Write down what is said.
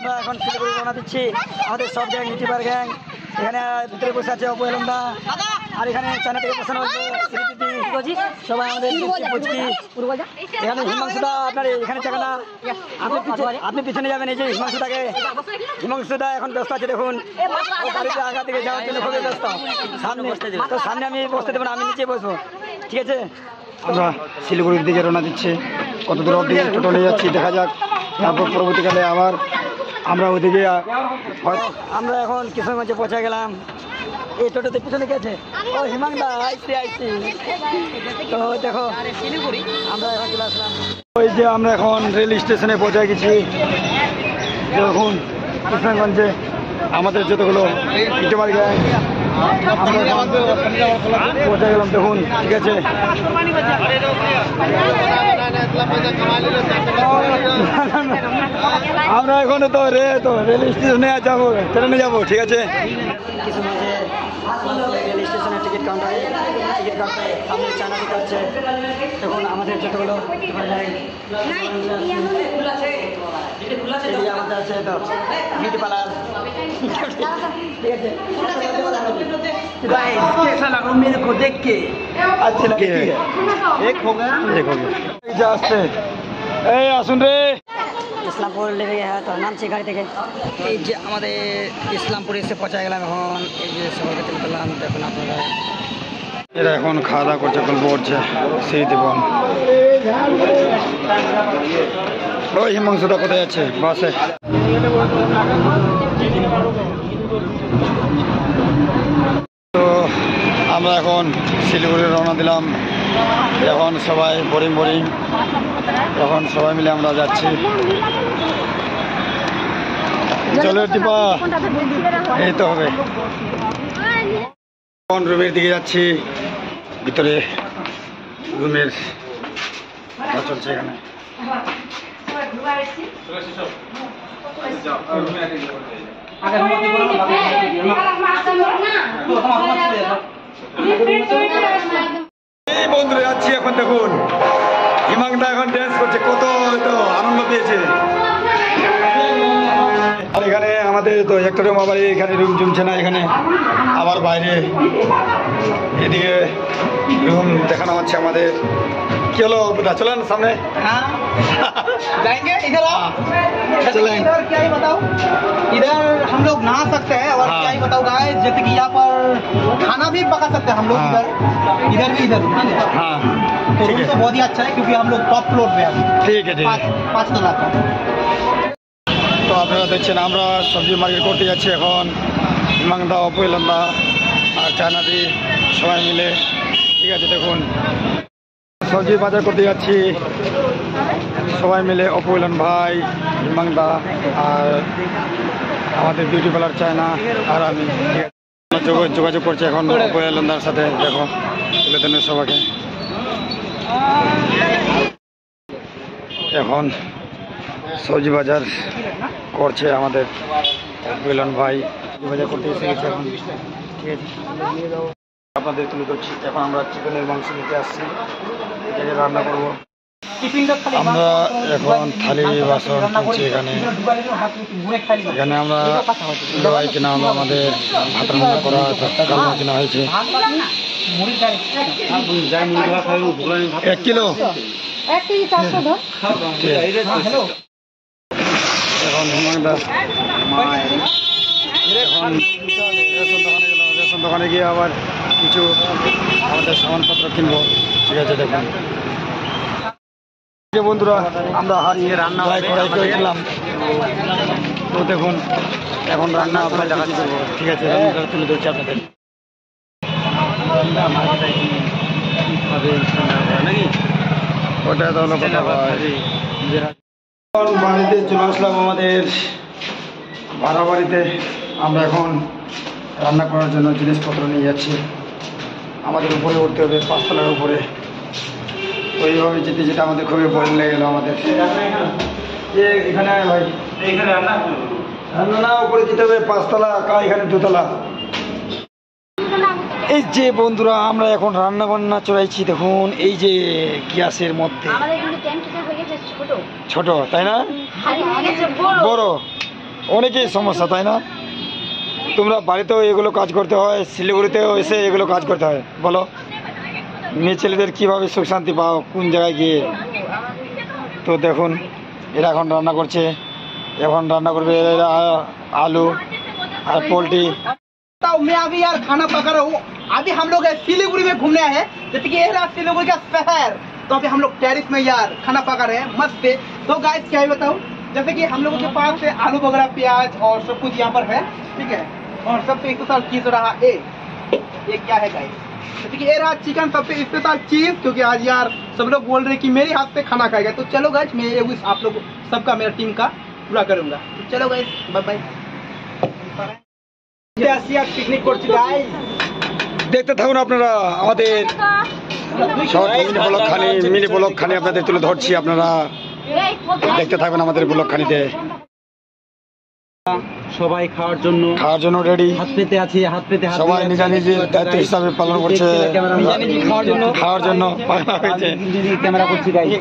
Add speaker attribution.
Speaker 1: আমরা এখন শিলিগুড়ি রওনা দিচ্ছি। আমাদের সব গ্যাং ইউটিউবার গ্যাং এখানে ভিতরে বসে আছে অপু এলমদা, আর এখানে চায়না থেকে বসানো হয়েছে সবাই আমাদের এখানে হিমাংশুদা আপনার এখানে চাকানা আপনি পিছনে যাবেন। এই যে হিমাংশুদা এখন ব্যস্ত আছে, দেখুন গাড়িতে আগা থেকে যাওয়ার জন্য খুবই ব্যস্ত। সামনে আমি বসতে দেবো না, আমি নিচে বসবো, ঠিক আছে? আমরা শিলিগুড়ির দিকে রওনা দিচ্ছি, কত দূর অবধি টোটো নিয়ে যাচ্ছি দেখা যাক, তারপর পরবর্তীকালে আবার আমরা ওদিকে আমরা এখন কিশোরগঞ্জে পৌঁছে গেলাম। এই টোটোতে পিছনে গেছে ও হিমাংদা আইসি তো দেখো আমরা এখন চলে আসলাম। ওই যে আমরা এখন রেল স্টেশনে পৌঁছে গেছি। দেখুন কিশোরগঞ্জে আমাদের যতগুলো ইউটিউবার গ্যাং আমরা পৌঁছে গেলাম, দেখুন ঠিক আছে। আমরা এখন তো রেল স্টেশনে যাবো, ট্রেনে যাবো, ঠিক আছে। কিছু মাঝে রেল স্টেশনের টিকিট কাউন্টারে টিকিট কাটতে সামনে চায়না দিতে হচ্ছে। দেখুন আমাদের যতগুলো আমাদের আছে তো বিউটি পার্লার, ঠিক আছে। कैसा लग रहा मेरे को देख के अच्छा लगे एक होगा আসছে এই আসুন রে। ইসলামপুর লেগে গেছে তো নামছি গাড়ি থেকে। এই যে আমাদের ইসলামপুরে এসে পৌঁছা গেলাম এখন। এই যে সবাইকে তুলে পেলাম, দেখুন আপনারা এরা এখন খাওয়া দাওয়া করছে, গল্প করছে সেই দেবন। ওই হিমাংশুদা কোথায় আছে? বাসে। তো আমরা এখন শিলিগুড়ি রওনা দিলাম। এখন সবাই বোরিং এখন সবাই মিলে আমরা যাচ্ছি। চলো টিপা, এই তো হবে। এখন রুমের দিকে যাচ্ছি, ভিতরে রুমের চলছে এখানে। এই বন্ধুরা যাচ্ছি এখন, দেখুন হিমাংদা এখন ড্যান্স করছে, কত তো আনন্দ পেয়েছে। আর এখানে আমাদের তো একটা রুম, আবার এখানে রুম জমছে না, এখানে আবার বাইরে এদিকে রুম দেখানো হচ্ছে আমাদের। কি হলো চলেন সামনে
Speaker 2: जाएंगे इधर आओ, इधर क्या ही बताओ, इधर हम लोग नहा सकते हैं और क्या ही बताओ गाइस, जैसे कि यहाँ पर खाना भी पका सकते हैं हम लोग इधर भी इधर।
Speaker 1: हाँ
Speaker 2: तो रूम तो बहुत ही अच्छा है क्योंकि हम लोग टॉप फ्लोर पे हैं।
Speaker 1: ठीक है,
Speaker 2: 5 तला का।
Speaker 1: তো আপনারা দেখছেন আমরা সবজি মার্কেট করতে যাচ্ছি এখন। হিমাংদা, অপু এলমদা আর চায়নাদি সবাই মিলে, ঠিক আছে। দেখুন সবজি বাজার করতে যাচ্ছি সবাই মিলে, অপু এলম ভাই, হিমাংদা আর আমাদের বিউটি পার্লার চায়না আর আমি, ঠিক আছে। যোগাযোগ করছি এখন অপু এলমদার সাথে, দেখো তুলে দেন সবাইকে। এখন সবজি বাজার করছে আমাদের বেলন ভাই, বাজার করতে এসে গেছে এখন, ঠিক আছে। আপনাদের তুলে ধরছি। এখন আমরা চিকেনের মাংস নিতে আসছি, এটাকে রান্না করব। আমরা এখন থালি বাসন কিনছি এখানে। এখানে আমরা দোয়াই কেনা হলো, আমাদের ভাত রান্না করা কালনা কেনা হয়েছে 1 কিলো। এখন হিমাংদা এখন রেশন দোকানে গিয়ে আবার কিছু আমাদের সামানপত্র কিনবো, ঠিক আছে। দেখুন বন্ধুরা আমরা হারিয়ে রান্না করেছিলাম, তো দেখুন এখন রান্না আপনার দেখাচ্ছি, ঠিক আছে। রান্নাটা তুলে ধরছি আপনাদের। ওটা তো হলো কথা। বাড়িতে চলে আসলাম আমাদের ভাড়া বাড়িতে। আমরা এখন রান্না করার জন্য জিনিসপত্র নিয়ে যাচ্ছি। আমাদের উপরে উঠতে হবে, 5 তলার উপরে। ওইভাবে যেতে যেতে আমাদের খুবই বোরিং লেগে গেল আমাদের। এখানে ভাই এখানে রান্না না, উপরে যেতে হবে 5 তলা, এখানে 2 তলা। এই যে বন্ধুরা আমরা এখন রান্না বান্না চড়াইছি, দেখুন এই যে গ্যাসের মধ্যে ছোট, তাই না? বড় অনেকই সমস্যা, তাই না? তোমরা বাড়িতেও এগুলো কাজ করতে হয়, শিলিগুড়িতেও এসে এগুলো কাজ করতে হয়। বলো মেয়ে ছেলেদের কীভাবে সুখ শান্তি পাও কোন জায়গায় গিয়ে? তো দেখুন এরা এখন রান্না করছে, এখন রান্না করবে এরা আলু আর পোলট্রি।
Speaker 2: बताओ मैं अभी यार खाना पका रहा हूँ। अभी हम लोग सिलीगुड़ी में घूमने आए हैं, जैसे कि ये रहा सिलीगुड़ी का शहर। तो अभी हम लोग टेरिस में यार खाना पका रहे हैं मस्त से। तो गाइस क्या ही बताऊँ, जैसे कि हम लोगों के पास से आलू वगैरह प्याज और सब कुछ यहाँ पर है, ठीक है। और सबसे स्पेशल चीज रहा ये क्या है गाइस, जैसे कि ये रहा चिकन सबसे स्पेशल चीज, क्योंकि आज यार सब लोग बोल रहे हैं कि मेरे हाथ से खाना खाएगा। तो चलो गाइस मैं ये wish आप लोग सबका मेरा टीम का पूरा करूंगा। तो चलो गाइस बाय बाय। पिकनिक করছি গাইস,
Speaker 1: দেখতে থাকুন আপনারা আমাদের শর্ট মিনি ব্লগ খানি আপনাদের তুলে ধরছি, আপনারা দেখতে থাকবেন আমাদের ব্লগ খানিতে।
Speaker 2: সবাই খাওয়ার জন্য
Speaker 1: রেডি,
Speaker 2: হাত পেতে আছে, হাত পেতে
Speaker 1: সবাই নিজা নিজের দায়িত্ব হিসাবে পালন করছে, খাওয়ার জন্য পাগলা হয়েছে।
Speaker 2: ক্যামেরা করছি গাইস।